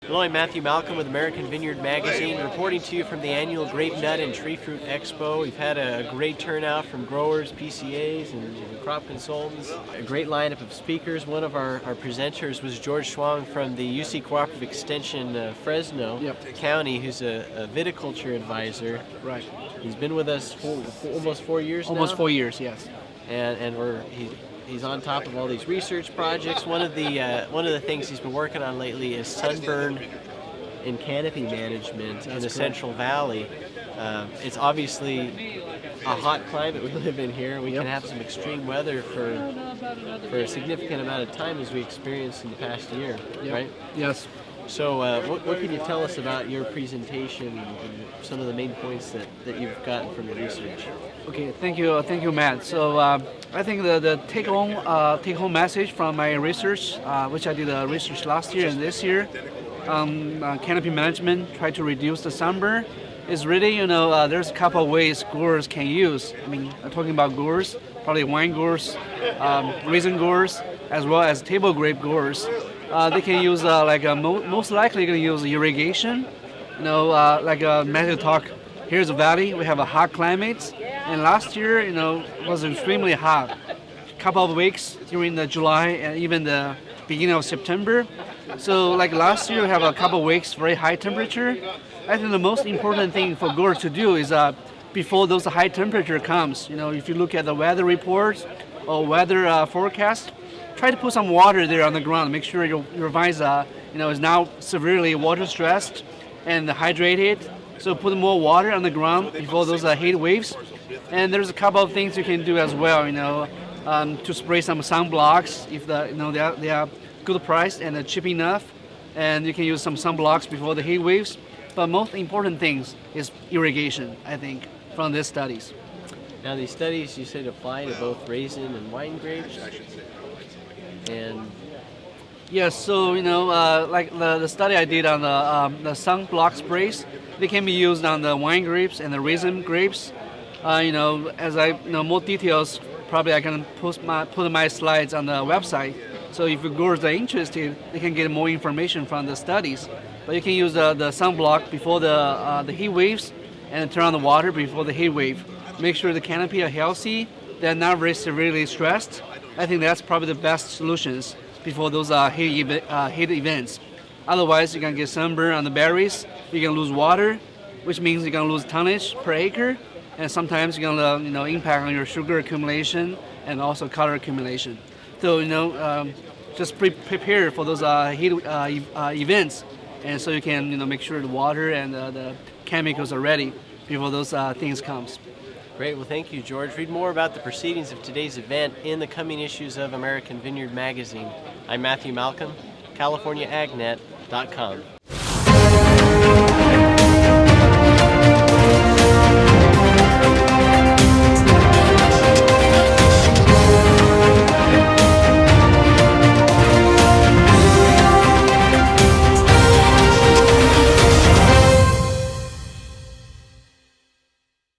Hello, I'm Matthew Malcolm with American Vineyard Magazine, reporting to you from the annual Grape Nut and Tree Fruit Expo. We've had a great turnout from growers, PCAs, and crop consultants. A great lineup of speakers. One of our presenters was George Schwang from the UC Cooperative Extension Fresno County, who's a viticulture advisor. Right. He's been with us for almost 4 years now. Almost 4 years, yes. And he's on top of all these research projects. One of the things he's been working on lately is sunburn and canopy management in the Central Valley. It's obviously a hot climate we live in here. We can have some extreme weather for a significant amount of time, as we experienced in the past year, right? Yes. So what can you tell us about your presentation and some of the main points that you've gotten from your research? Okay, thank you, Matt. So I think the take-home message from my research, which I did research last year and this year, canopy management, try to reduce the sunburn, is really, there's a couple of ways growers can use. I mean, I'm talking about growers, probably wine growers, raisin growers, as well as table grape growers. They can use most likely going to use irrigation. Like Matthew talked, here's a valley. We have a hot climate, and last year, was extremely hot. A couple of weeks during the July and even the beginning of September. So like last year, we have a couple of weeks very high temperature. I think the most important thing for growers to do is before those high temperature comes, if you look at the weather reports or weather forecast, try to put some water there on the ground. Make sure your vines is now severely water stressed and hydrated. So put more water on the ground before those heat waves. And there's a couple of things you can do as well. To spray some sunblocks if they are good priced and cheap enough. And you can use some sunblocks before the heat waves. But most important things is irrigation, I think, from these studies. Now these studies, you said, apply to both raisin and wine grapes. And yes, so like the study I did on the sunblock sprays, they can be used on the wine grapes and the raisin grapes. As I more details, probably I can put my slides on the website. So if growers are interested, they can get more information from the studies. But you can use the sunblock before the heat waves, and turn on the water before the heat wave. Make sure the canopy are healthy. They're not very severely stressed. I think that's probably the best solutions before those heat events. Otherwise, you're gonna get sunburn on the berries. You're gonna lose water, which means you're gonna lose tonnage per acre, and sometimes you're gonna impact on your sugar accumulation and also color accumulation. So just prepare for those heat events, and so you can make sure the water and the chemicals are ready before those things comes. Great. Well, thank you, George. Read more about the proceedings of today's event in the coming issues of American Vineyard Magazine. I'm Matthew Malcolm, CaliforniaAgNet.com.